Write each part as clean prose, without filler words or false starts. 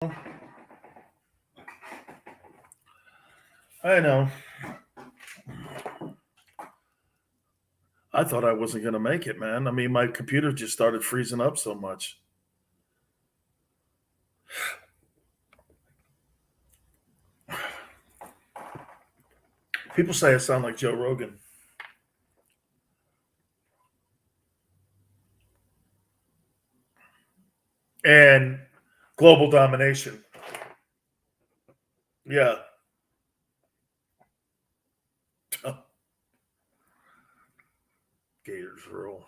I know. I thought I wasn't going to make it, man. I mean, my computer just started freezing up so much. People say I sound like Joe Rogan. And global domination. Yeah. Gators rule.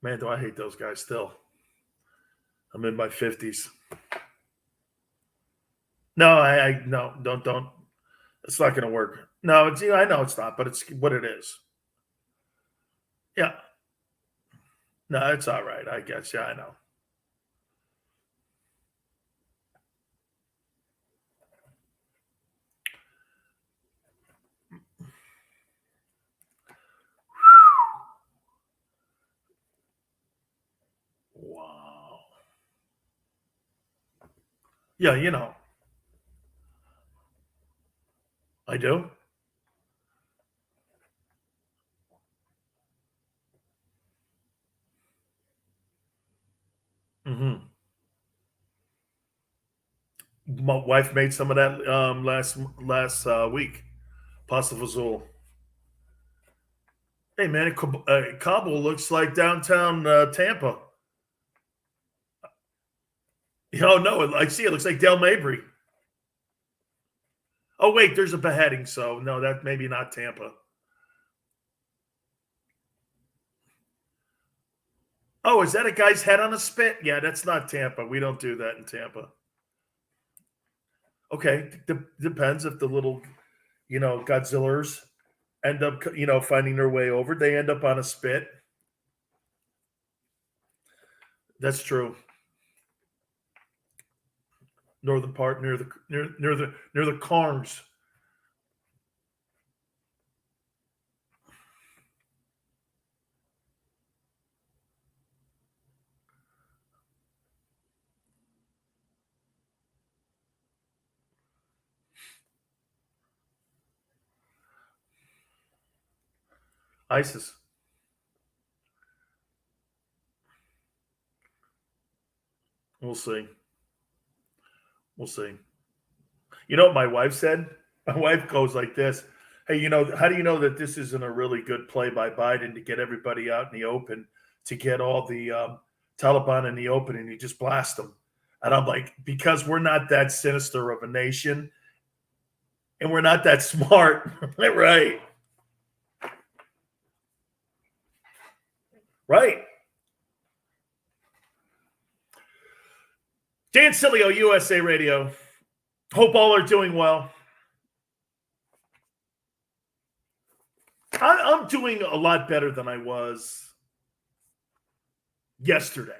Man, do I hate those guys still. I'm in my 50s. No, I no, don't. It's not going to work. No, it's, I know it's not, but it's what it is. Yeah. No, it's all right. I guess. Yeah, I know. Wow. Yeah, I do. Hmm. My wife made some of that last week. Pasta fazool. Hey man, Kabul looks like downtown Tampa. Oh no, I see. It looks like Del Mabry. Oh wait, there's a beheading. So no, that maybe not Tampa. Oh, is that a guy's head on a spit? Yeah, that's not Tampa. We don't do that in Tampa. Okay, depends if the little, Godzillers end up, finding their way over. They end up on a spit. That's true. Northern part near the Carnes. ISIS. We'll see. We'll see. You know what my wife said? My wife goes like this. Hey, how do you know that this isn't a really good play by Biden to get everybody out in the open, to get all the Taliban in the open and you just blast them? And I'm like, because we're not that sinister of a nation and we're not that smart. Right. Right. Dan Sileo, USA Radio. Hope all are doing well. I'm doing a lot better than I was yesterday.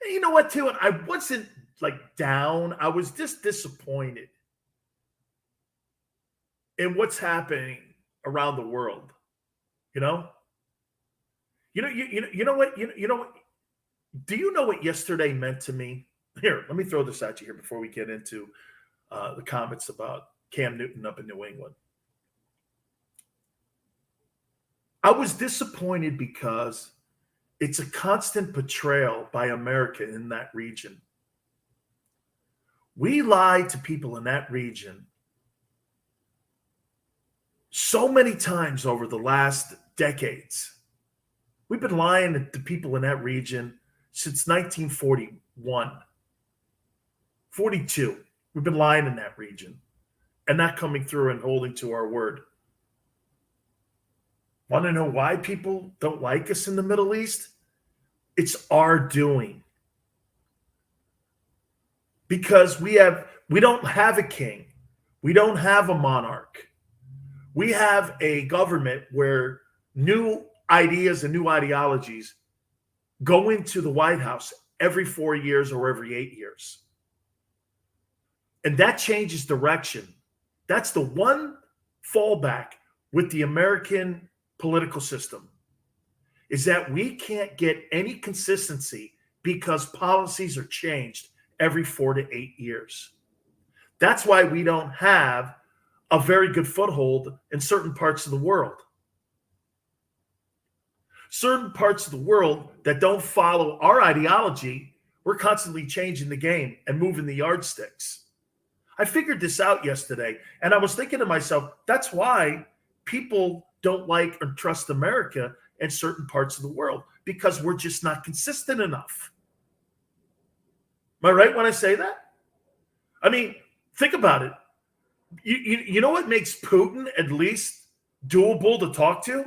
And you know what, too? I wasn't like down. I was just disappointed in what's happening around the world. You know, you know what, you know what? Do you know what yesterday meant to me? Here, let me throw this at you here before we get into the comments about Cam Newton up in New England. I was disappointed because it's a constant betrayal by America in that region. We lied to people in that region so many times over the last decades. We've been lying to people in that region since 1941, 42. We've been lying in that region and not coming through and holding to our word. Want to know why people don't like us in the Middle East? It's our doing. Because we don't have a king. We don't have a monarch. We have a government where new ideas and new ideologies go into the White House every 4 years or every 8 years. And that changes direction. That's the one fallback with the American political system, is that we can't get any consistency because policies are changed every 4 to 8 years. That's why we don't have a very good foothold in certain parts of the world. Certain parts of the world that don't follow our ideology, we're constantly changing the game and moving the yardsticks. I figured this out yesterday, and I was thinking to myself, that's why people don't like or trust America in certain parts of the world, because we're just not consistent enough. Am I right when I say that? I mean, think about it. You know what makes Putin at least doable to talk to?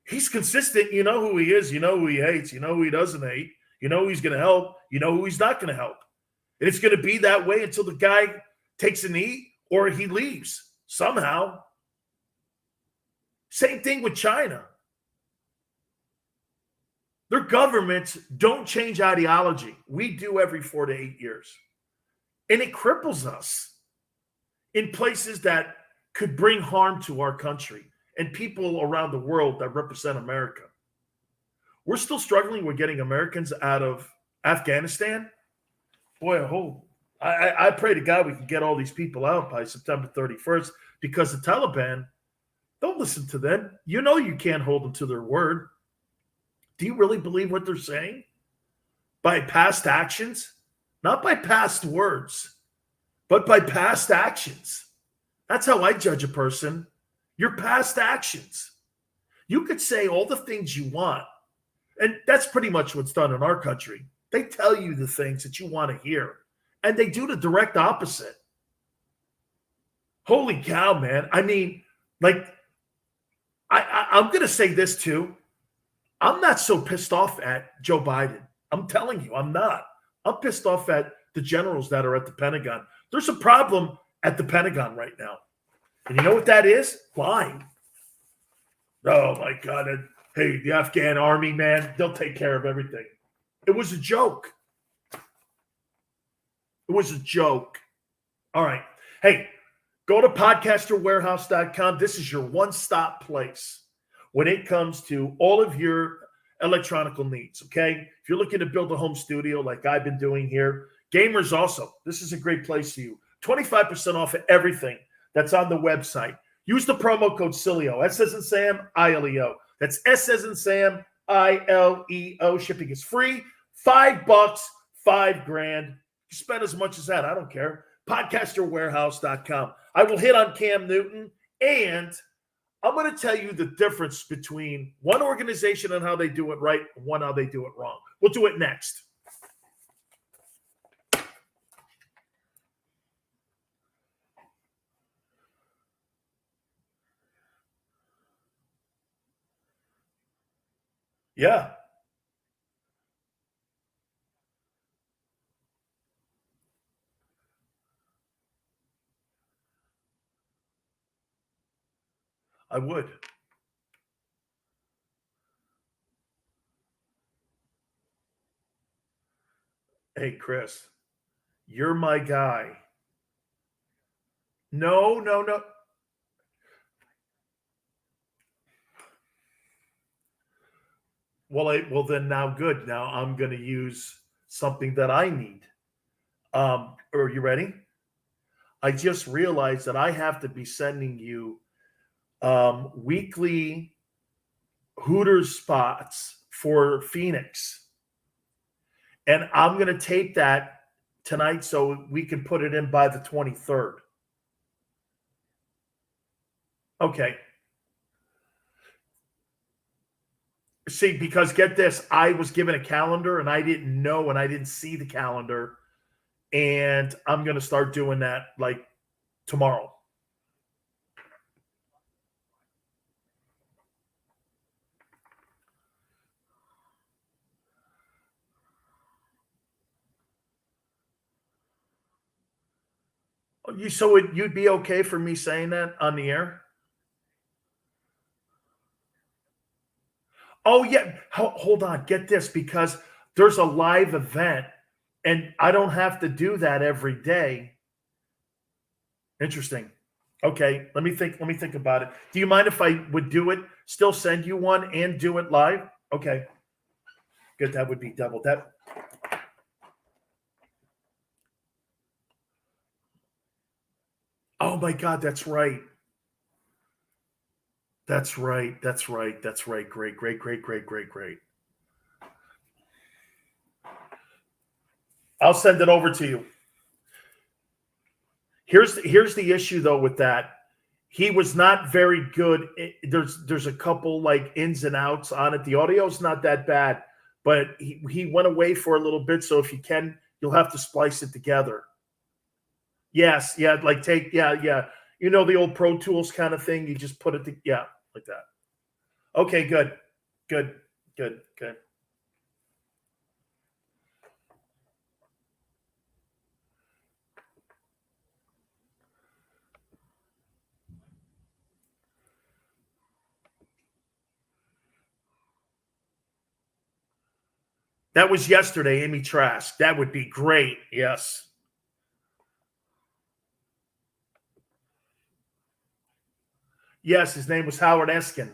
He's consistent. You know who he is. You know who he hates. You know who he doesn't hate. You know who he's going to help. You know who he's not going to help. And it's going to be that way until the guy takes a knee or he leaves somehow. Same thing with China. Their governments don't change ideology. We do every 4 to 8 years. And it cripples us in places that could bring harm to our country and people around the world that represent America. We're still struggling with getting Americans out of Afghanistan. Boy, I pray to God we can get all these people out by September 31st, because the Taliban, don't listen to them. You know you can't hold them to their word. Do you really believe what they're saying? By past actions? Not by past words, but by past actions. That's how I judge a person. Your past actions. You could say all the things you want, and that's pretty much what's done in our country. They tell you the things that you want to hear, and they do the direct opposite. Holy cow, man. I mean, like, I'm going to say this too. I'm not so pissed off at Joe Biden. I'm telling you, I'm not. I'm pissed off at the generals that are at the Pentagon. There's a problem at the Pentagon right now. And you know what that is? Lying. Oh, my God. Hey, the Afghan army, man, they'll take care of everything. It was a joke. It was a joke. All right. Hey, go to podcasterwarehouse.com. This is your one-stop place when it comes to all of your electronical needs, okay? If you're looking to build a home studio like I've been doing here, gamers also, this is a great place for you. 25% off of everything that's on the website. Use the promo code Sileo. S as in Sam, I-L-E-O. That's S as in Sam, I-L-E-O. Shipping is free. $5, $5,000. You spend as much as that. I don't care. Podcasterwarehouse.com. I will hit on Cam Newton, and I'm going to tell you the difference between one organization and how they do it right and one how they do it wrong. We'll do it next. Yeah. I would. Hey, Chris, you're my guy. No. Well, then now good. Now I'm going to use something that I need. Are you ready? I just realized that I have to be sending you weekly Hooters spots for Phoenix. And I'm going to tape that tonight so we can put it in by the 23rd. Okay. See, because get this, I was given a calendar and I didn't know and I didn't see the calendar. And I'm going to start doing that like tomorrow. So you'd be okay for me saying that on the air? Oh, yeah. Hold on. Get this, because there's a live event and I don't have to do that every day. Interesting. Okay. Let me think about it. Do you mind if I would do it, still send you one and do it live? Okay. Good. That would be double. Oh my God, that's right. That's right. That's right. That's right. Great, great, great, great, great, great. I'll send it over to you. Here's the issue though with that. He was not very good. There's a couple like ins and outs on it. The audio's not that bad, but he went away for a little bit. So if you can, you'll have to splice it together. Yes, yeah, like yeah. You know the old Pro Tools kind of thing. You just put it yeah, like that. Okay, good, good, good, good. That was yesterday, Amy Trask. That would be great. Yes. Yes, his name was Howard Eskin.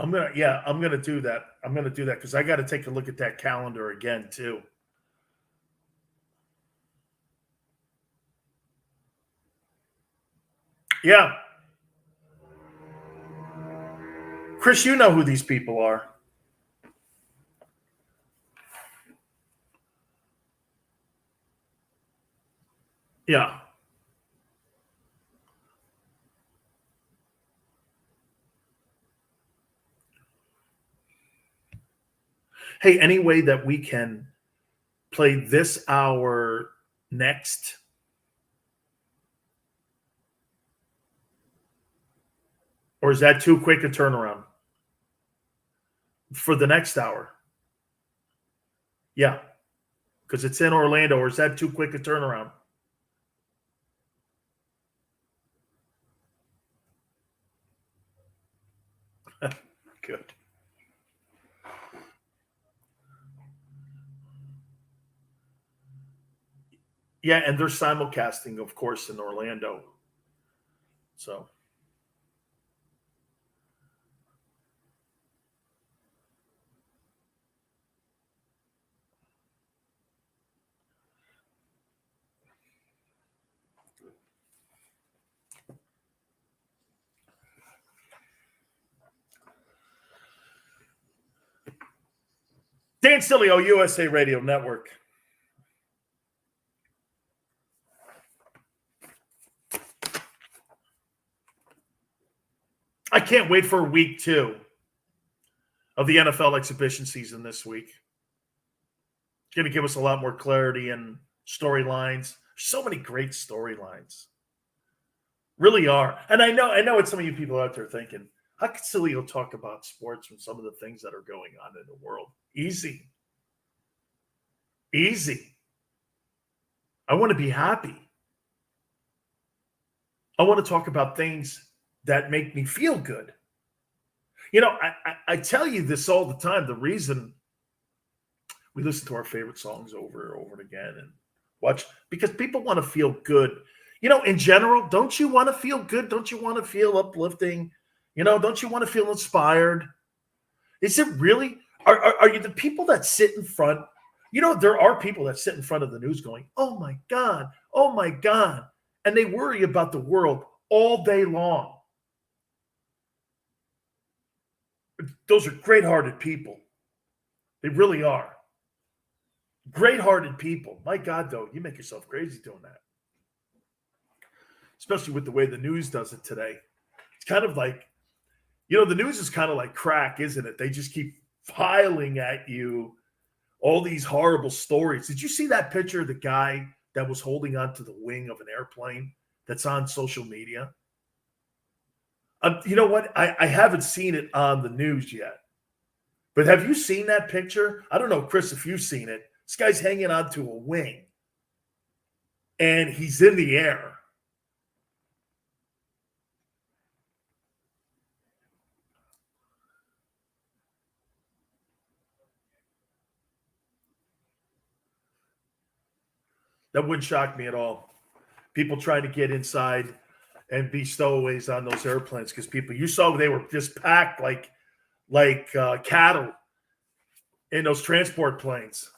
I'm gonna do that. I'm gonna do that because I got to take a look at that calendar again too. Yeah, Chris, you know who these people are. Yeah. Hey, any way that we can play this hour next, or is that too quick a turnaround for the next hour? Yeah, because it's in Orlando, or is that too quick a turnaround? Good. Yeah, and they're simulcasting, of course, in Orlando. So Dan Sileo, USA Radio Network. I can't wait for week 2 of the NFL exhibition season this week. It's going to give us a lot more clarity and storylines. So many great storylines. Really are. And I know what some of you people out there thinking. How could Sileo talk about sports from some of the things that are going on in the world? Easy. Easy. I want to be happy. I want to talk about things that make me feel good. You know, I tell you this all the time. The reason we listen to our favorite songs over and over again and watch, because people want to feel good. You know, in general, don't you want to feel good? Don't you want to feel uplifting? You know, don't you want to feel inspired? Is it really? Are you the people that sit in front? You know, there are people that sit in front of the news going, oh my God, oh my God. And they worry about the world all day long. Those are great hearted people. They really are. Great hearted people. My God, though, you make yourself crazy doing that. Especially with the way the news does it today. It's kind of like, you know, the news is kind of like crack, isn't it? They just keep piling at you all these horrible stories. Did you see that picture of the guy that was holding onto the wing of an airplane that's on social media? You know what? I haven't seen it on the news yet. But have you seen that picture? I don't know, Chris, if you've seen it. This guy's hanging onto a wing, and he's in the air. That wouldn't shock me at all. People trying to get inside and be stowaways on those airplanes because people, you saw they were just packed like cattle in those transport planes.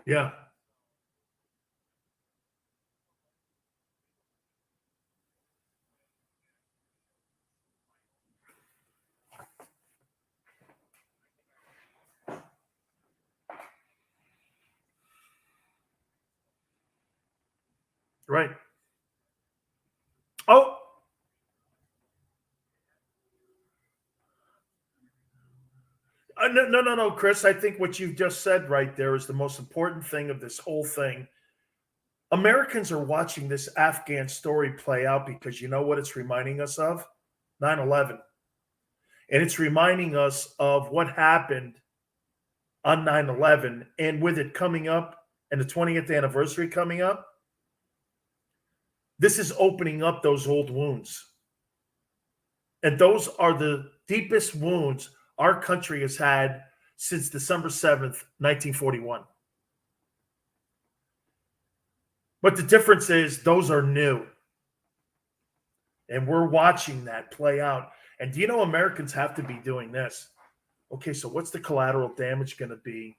Yeah. Right. Oh, no, Chris. I think what you've just said right there is the most important thing of this whole thing. Americans are watching this Afghan story play out because you know what it's reminding us of? 9/11. And it's reminding us of what happened on 9/11. And with it coming up and the 20th anniversary coming up, this is opening up those old wounds. And those are the deepest wounds our country has had since December 7th, 1941. But the difference is those are new. And we're watching that play out. And do you know Americans have to be doing this? Okay, so what's the collateral damage going to be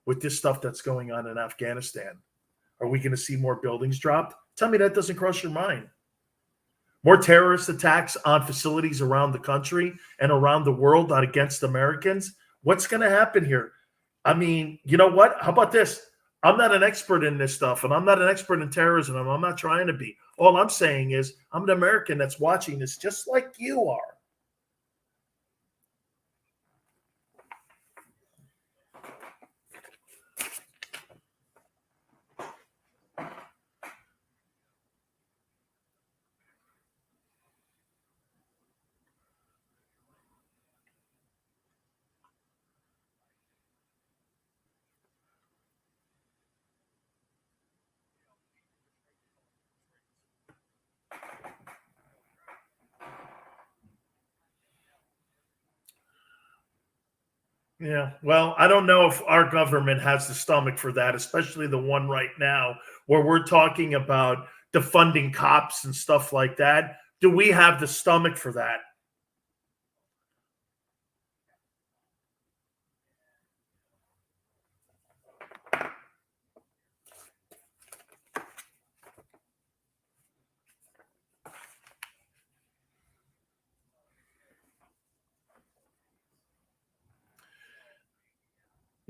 with this stuff that's going on in Afghanistan? Are we going to see more buildings dropped? Tell me that doesn't cross your mind. More terrorist attacks on facilities around the country and around the world against Americans. What's going to happen here? I mean, you know what? How about this? I'm not an expert in this stuff, and I'm not an expert in terrorism. I'm not trying to be. All I'm saying is I'm an American that's watching this just like you are. Yeah. Well, I don't know if our government has the stomach for that, especially the one right now where we're talking about defunding cops and stuff like that. Do we have the stomach for that?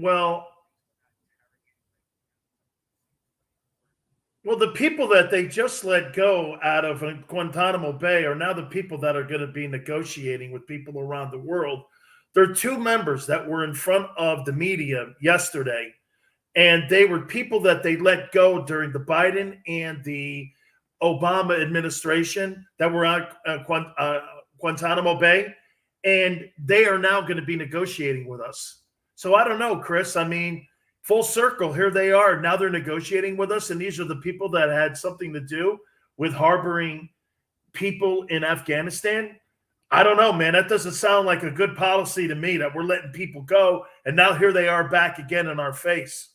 Well, well, the people that they just let go out of Guantanamo Bay are now the people that are going to be negotiating with people around the world. There are two members that were in front of the media yesterday, and they were people that they let go during the Biden and the Obama administration that were at Guantanamo Bay, and they are now going to be negotiating with us. So I don't know, Chris. I mean, full circle, here they are. Now they're negotiating with us, and these are the people that had something to do with harboring people in Afghanistan. I don't know, man. That doesn't sound like a good policy to me that we're letting people go, and now here they are back again in our face.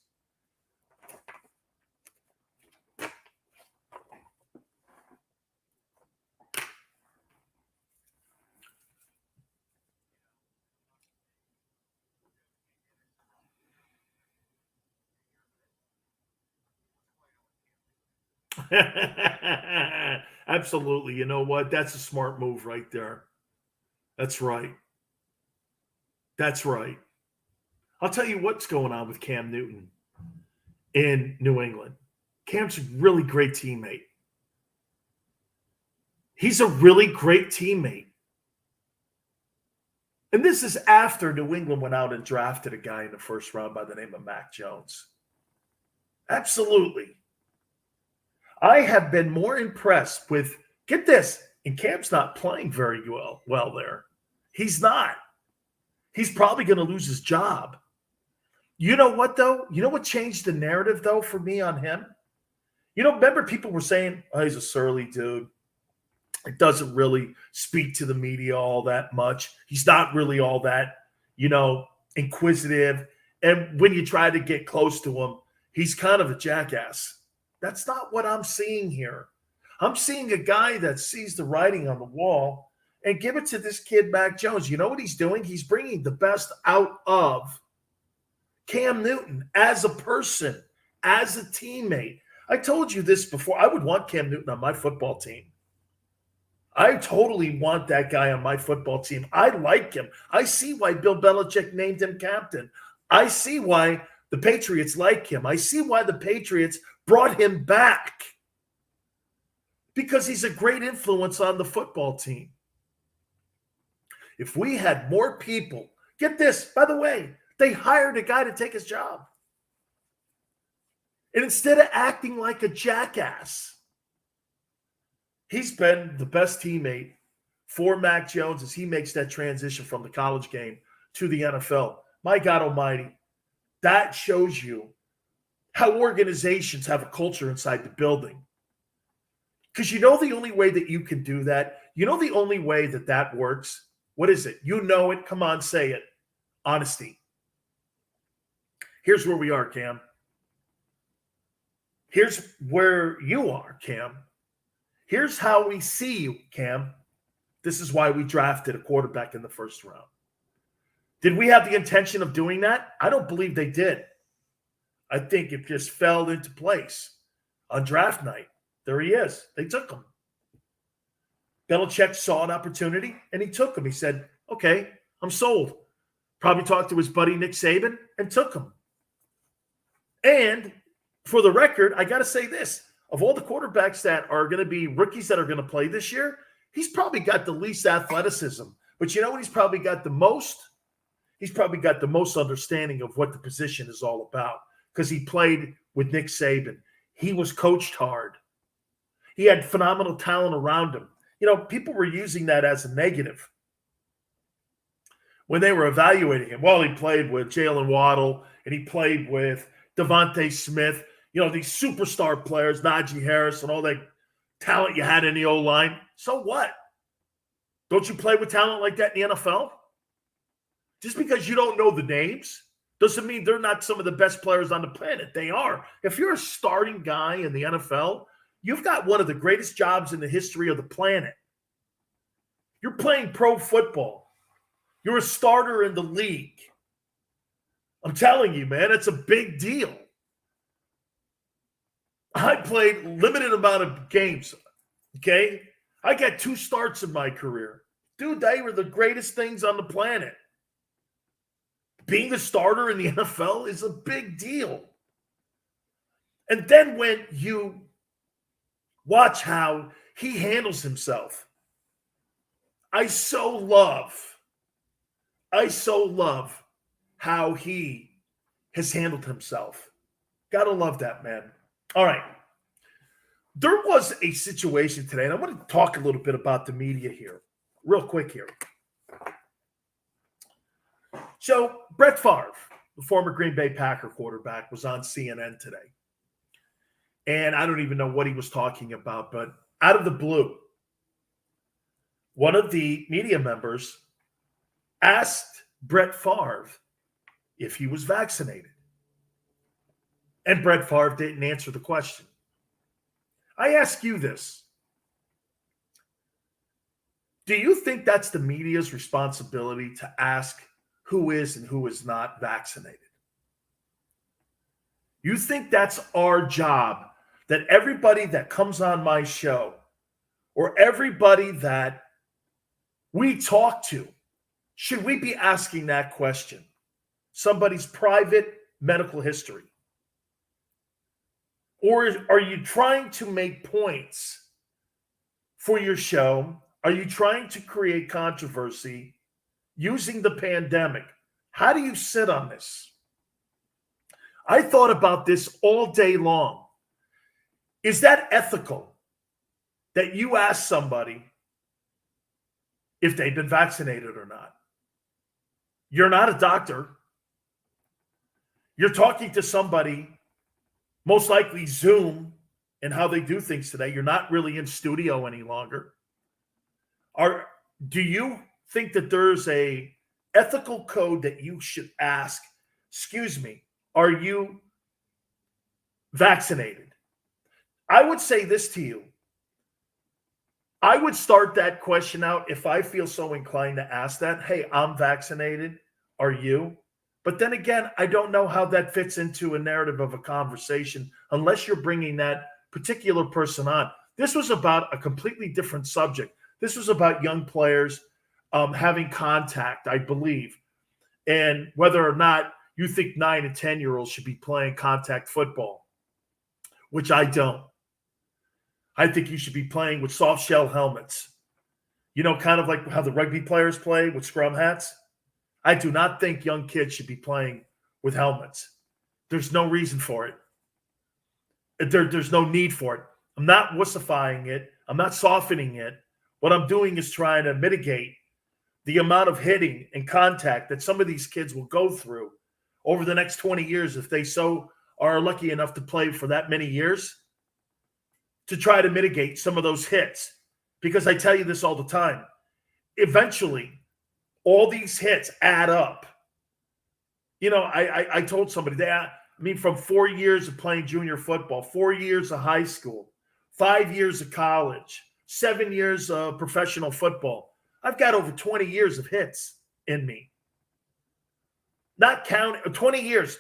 Absolutely. You know what? That's a smart move right there. That's right. That's right. I'll tell you what's going on with Cam Newton in New England. Cam's a really great teammate. He's a really great teammate. And this is after New England went out and drafted a guy in the first round by the name of Mac Jones. Absolutely. I have been more impressed with, get this, and Cam's not playing very well there. He's not. He's probably going to lose his job. You know what, though? You know what changed the narrative, though, for me on him? Remember people were saying, oh, he's a surly dude. It doesn't really speak to the media all that much. He's not really all that, inquisitive. And when you try to get close to him, he's kind of a jackass. That's not what I'm seeing here. I'm seeing a guy that sees the writing on the wall and give it to this kid, Mac Jones. You know what he's doing? He's bringing the best out of Cam Newton as a person, as a teammate. I told you this before. I would want Cam Newton on my football team. I totally want that guy on my football team. I like him. I see why Bill Belichick named him captain. I see why the Patriots like him. I see why the Patriots brought him back. Because he's a great influence on the football team. If we had more people, get this, by the way, they hired a guy to take his job. And instead of acting like a jackass, he's been the best teammate for Mac Jones as he makes that transition from the college game to the NFL. My God almighty, that shows you how organizations have a culture inside the building. Because the only way that you can do that, the only way that that works, what is it? You know it. Come on, say it. Honesty. Here's where we are, Cam. Here's where you are, Cam. Here's how we see you, Cam. This is why we drafted a quarterback in the first round. Did we have the intention of doing that? I don't believe they did. I think it just fell into place on draft night. There he is. They took him. Belichick saw an opportunity, and he took him. He said, okay, I'm sold. Probably talked to his buddy Nick Saban and took him. And for the record, I got to say this. Of all the quarterbacks that are going to be rookies that are going to play this year, he's probably got the least athleticism. But you know what he's probably got the most? He's probably got the most understanding of what the position is all about because he played with Nick Saban. He was coached hard. He had phenomenal talent around him. People were using that as a negative when they were evaluating him. Well, he played with Jalen Waddle, and he played with Devontae Smith, these superstar players, Najee Harris, and all that talent you had in the O-line. So what? Don't you play with talent like that in the NFL? Just because you don't know the names doesn't mean they're not some of the best players on the planet. They are. If you're a starting guy in the NFL, you've got one of the greatest jobs in the history of the planet. You're playing pro football. You're a starter in the league. I'm telling you, man, it's a big deal. I played limited amount of games, okay? I got 2 starts in my career. Dude, they were the greatest things on the planet. Being the starter in the NFL is a big deal. And then when you watch how he handles himself, I so love how he has handled himself. Gotta love that, man. All right. There was a situation today, and I want to talk a little bit about the media here, real quick here. So, Brett Favre, the former Green Bay Packer quarterback, was on CNN today. And I don't even know what he was talking about, but out of the blue, one of the media members asked Brett Favre if he was vaccinated. And Brett Favre didn't answer the question. I ask you this. Do you think that's the media's responsibility to ask who is and who is not vaccinated? You think that's our job, that everybody that comes on my show or everybody that we talk to, should we be asking that question? Somebody's private medical history. Or are you trying to make points for your show? Are you trying to create controversy using the pandemic. How do you sit on this? I thought about this all day long. Is that ethical that you ask somebody if they've been vaccinated or not? You're not a doctor. You're talking to somebody, most likely Zoom, and how they do things today. You're not really in studio any longer. Do you think that there's a ethical code that you should ask, excuse me, are you vaccinated? I would say this to you. I would start that question out if I feel so inclined to ask that. Hey, I'm vaccinated. Are you? But then again, I don't know how that fits into a narrative of a conversation unless you're bringing that particular person on. This was about a completely different subject. This was about young players having contact, I believe, and whether or not you think 9 and 10-year-olds should be playing contact football, which I don't. I think you should be playing with soft shell helmets. You know, kind of like how the rugby players play with scrum hats. I do not think young kids should be playing with helmets. There's no reason for it. There's no need for it. I'm not wussifying it. I'm not softening it. What I'm doing is trying to mitigate the amount of hitting and contact that some of these kids will go through over the next 20 years if they so are lucky enough to play for that many years, to try to mitigate some of those hits. Because I tell you this all the time. Eventually, all these hits add up. You know, I told somebody that, from 4 years of playing junior football, 4 years of high school, 5 years of college, 7 years of professional football, I've got over 20 years of hits in me. Not counting 20 years,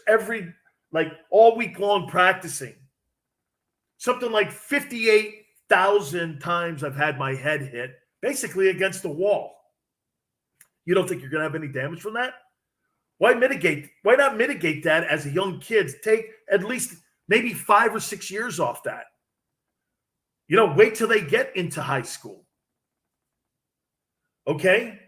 all week long practicing. Something like 58,000 times I've had my head hit, basically against the wall. You don't think you're going to have any damage from that? Why mitigate? Why not mitigate that as a young kid? Take at least maybe 5 or 6 years off that. You know, wait till they get into high school. Okay?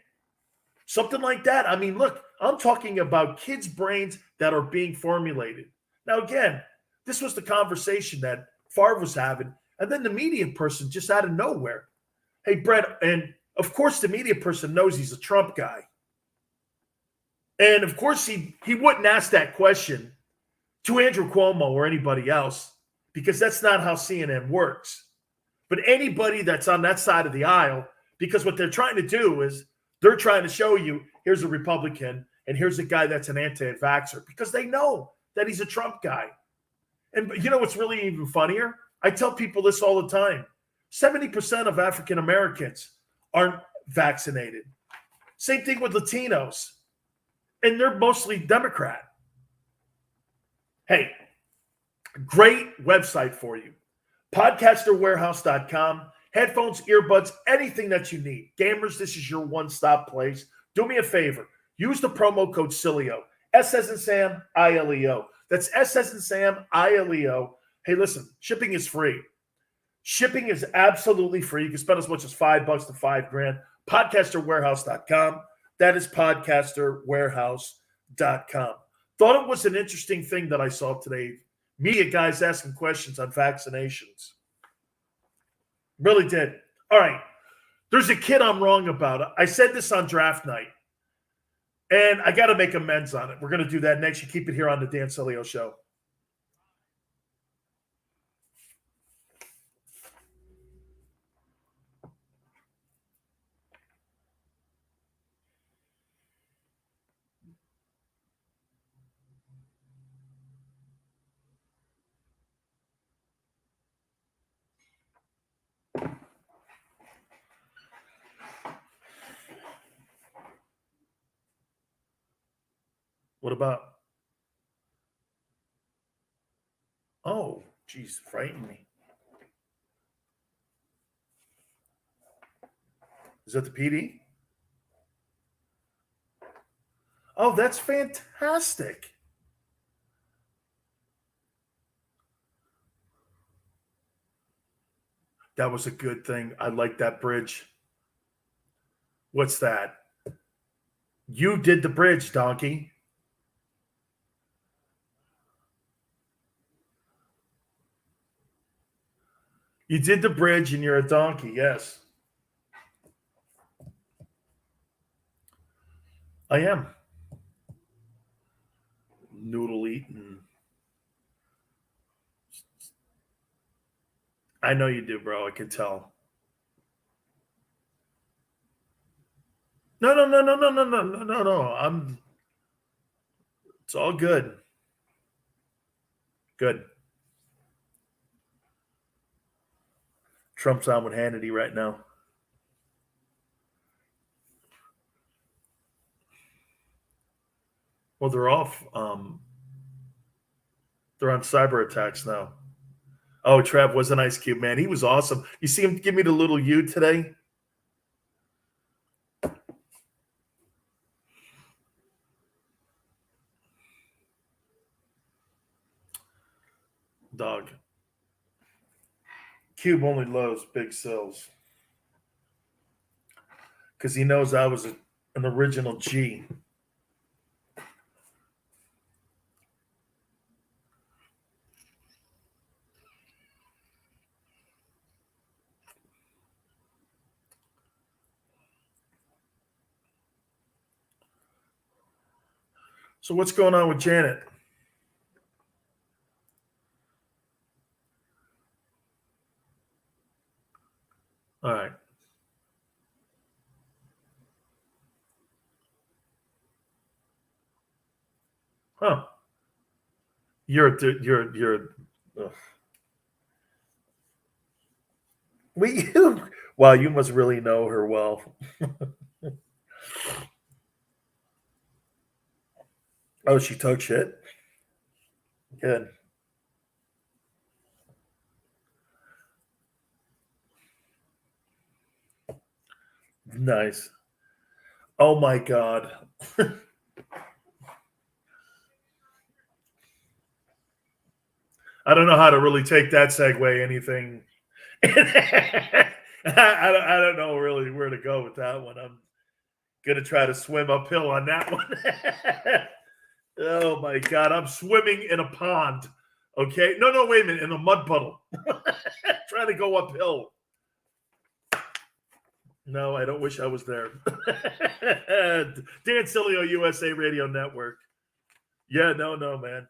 Something like that. I mean, look, I'm talking about kids' brains that are being formulated. Now, again, this was the conversation that Favre was having, and then the media person just out of nowhere. Hey, Brett, and of course the media person knows he's a Trump guy. And of course he wouldn't ask that question to Andrew Cuomo or anybody else, because that's not how CNN works. But anybody that's on that side of the aisle, because what they're trying to do is they're trying to show you, here's a Republican and here's a guy that's an anti-vaxxer, because they know that he's a Trump guy. And you know what's really even funnier? I tell people this all the time. 70% of African Americans aren't vaccinated. Same thing with Latinos. And they're mostly Democrat. Hey, great website for you. Podcasterwarehouse.com. Headphones, earbuds, anything that you need. Gamers, this is your one-stop place. Do me a favor. Use the promo code Sileo. S as in Sam, I-L-E-O. That's S as in Sam, I-L-E-O. Hey, listen, shipping is free. Shipping is absolutely free. You can spend as much as $5 to $5,000. Podcasterwarehouse.com. That is podcasterwarehouse.com. Thought it was an interesting thing that I saw today. Media guys asking questions on vaccinations. Really did. All right. There's a kid I'm wrong about. I said this on draft night, and I got to make amends on it. We're going to do that next. You keep it here on the Dan Sileo Show. What about? Oh, geez, frightened me. Is that the PD? Oh, that's fantastic. That was a good thing. I like that bridge. What's that? You did the bridge, donkey. You did the bridge and you're a donkey, yes. I am. Noodle eating. I know you do, bro. I can tell. No, no, no, no, no, no, no, no, no, no. It's all good. Good. Trump's on with Hannity right now. Well, they're off. They're on cyber attacks now. Oh, Trev was an Ice Cube, man. He was awesome. You see him give me the little U today? Dog. Cube only loves big cells because he knows I was an original G. So what's going on with Janet? All right. Huh. You're. Ugh. Wow, you must really know her well. Oh, she talked shit. Good. Nice. Oh my god. I don't know how to really take that segue anything. I don't know really where to go with that one. I'm gonna try to swim uphill on that one. Oh my god, I'm swimming in a pond. Okay, no, wait a minute, in a mud puddle, trying to go uphill. No, I don't wish I was there. Dan Sileo, USA Radio Network. Yeah, no, man.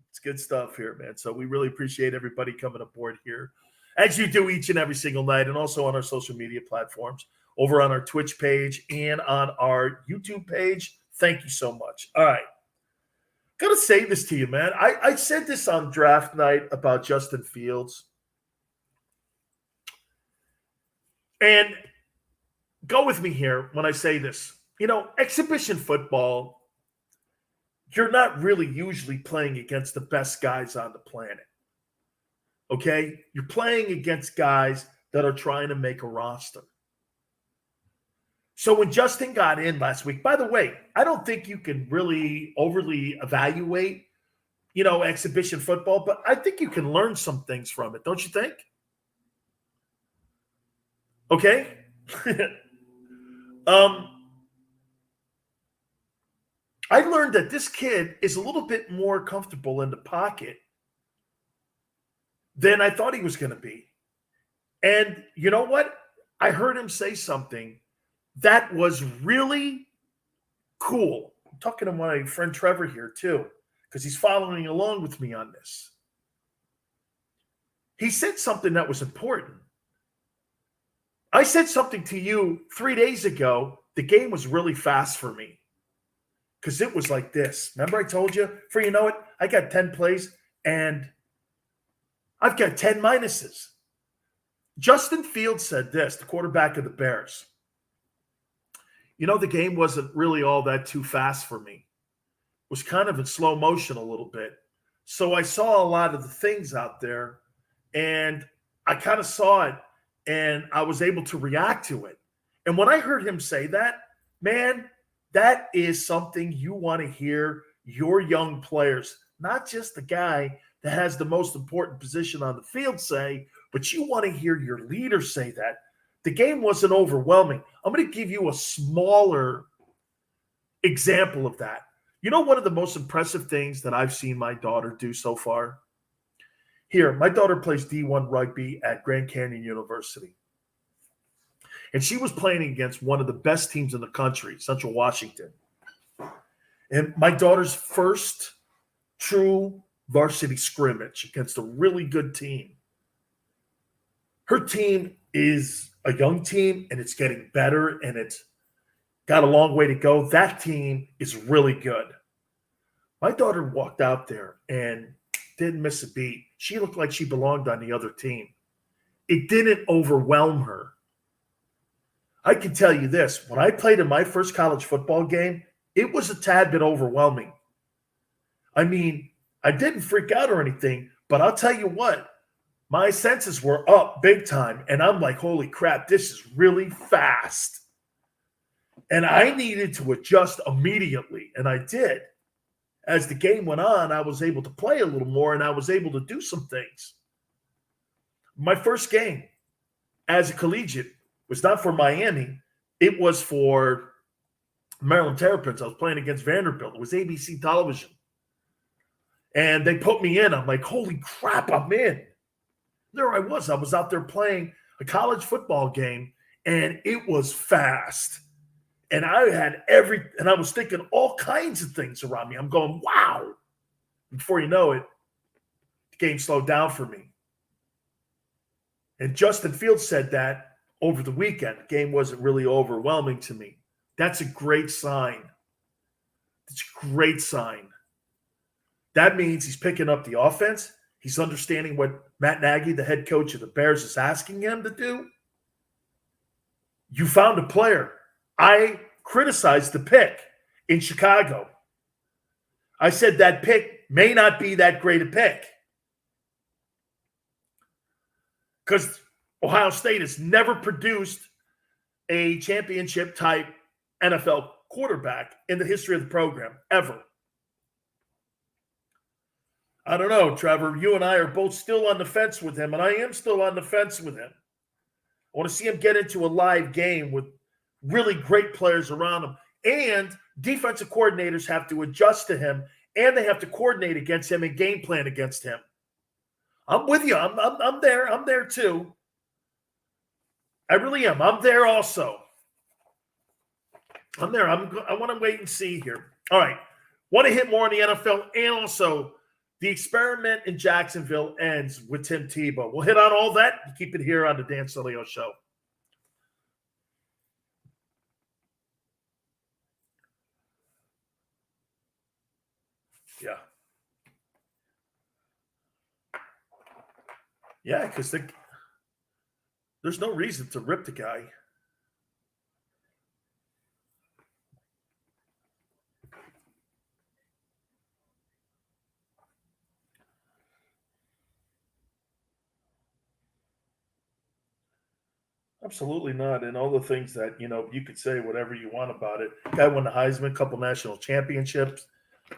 It's good stuff here, man. So we really appreciate everybody coming aboard here, as you do each and every single night, and also on our social media platforms, over on our Twitch page and on our YouTube page. Thank you so much. All right. Gotta say this to you, man. I said this on draft night about Justin Fields. And go with me here when I say this. You know, exhibition football, you're not really usually playing against the best guys on the planet. Okay? You're playing against guys that are trying to make a roster. So when Justin got in last week, by the way, I don't think you can really overly evaluate, exhibition football, but I think you can learn some things from it, don't you think? Okay? I learned that this kid is a little bit more comfortable in the pocket than I thought he was going to be. And you know what? I heard him say something that was really cool. I'm talking to my friend Trevor here too, because he's following along with me on this. He said something that was important. I said something to you 3 days ago. The game was really fast for me because it was like this. Remember I told you? For you know it, I got 10 plays and I've got 10 minuses. Justin Fields said this, the quarterback of the Bears. The game wasn't really all that too fast for me. It was kind of in slow motion a little bit. So I saw a lot of the things out there and I kind of saw it and I was able to react to it. And when I heard him say that, man, that is something you want to hear your young players, not just the guy that has the most important position on the field say, but you want to hear your leader say that. The game wasn't overwhelming. I'm going to give you a smaller example of that. You know, one of the most impressive things that I've seen my daughter do so far? Here, my daughter plays D1 rugby at Grand Canyon University. And she was playing against one of the best teams in the country, Central Washington. And my daughter's first true varsity scrimmage against a really good team. Her team is a young team, and it's getting better, and it's got a long way to go. That team is really good. My daughter walked out there and didn't miss a beat. She looked like she belonged on the other team. It didn't overwhelm her. I can tell you this, when I played in my first college football game, it was a tad bit overwhelming. I mean, I didn't freak out or anything, but I'll tell you what, my senses were up big time, and I'm like, holy crap, this is really fast. And I needed to adjust immediately, and I did. As the game went on, I was able to play a little more, and I was able to do some things. My first game as a collegiate was not for Miami. It was for Maryland Terrapins. I was playing against Vanderbilt. It was ABC television. And they put me in. I'm like, holy crap, I'm in. There I was. I was out there playing a college football game, and it was fast. And I was thinking all kinds of things around me. I'm going, wow. Before you know it, the game slowed down for me. And Justin Fields said that over the weekend. The game wasn't really overwhelming to me. That's a great sign. It's a great sign. That means he's picking up the offense. He's understanding what Matt Nagy, the head coach of the Bears, is asking him to do. You found a player. I criticized the pick in Chicago. I said that pick may not be that great a pick because Ohio State has never produced a championship-type NFL quarterback in the history of the program, ever. I don't know, Trevor. You and I are both still on the fence with him, and I am still on the fence with him. I want to see him get into a live game with really great players around him. And defensive coordinators have to adjust to him, and they have to coordinate against him and game plan against him. I'm with you. I'm there. I'm there too. I really am. I'm there also. I'm there. I want to wait and see here. All right. Want to hit more on the NFL, and also the experiment in Jacksonville ends with Tim Tebow. We'll hit on all that. Keep it here on the Dan Sileo Show. Yeah. Yeah, because there's no reason to rip the guy. Absolutely not. And all the things that, you could say whatever you want about it. Guy won the Heisman, couple national championships.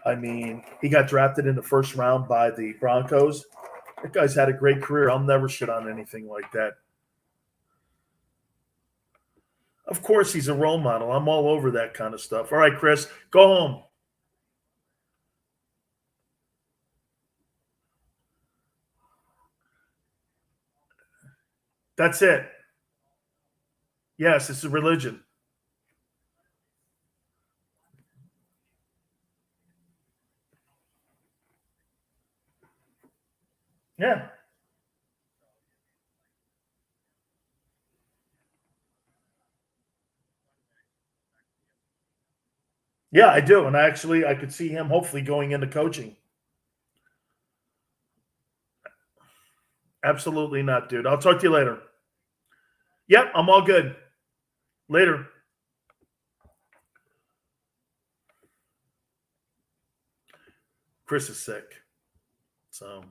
I mean, he got drafted in the first round by the Broncos. That guy's had a great career. I'll never shit on anything like that. Of course, he's a role model. I'm all over that kind of stuff. All right, Chris, go home. That's it. Yes, it's a religion. Yeah. Yeah, I do. And actually, I could see him hopefully going into coaching. Absolutely not, dude. I'll talk to you later. Yep, I'm all good. Later. Chris is sick. So.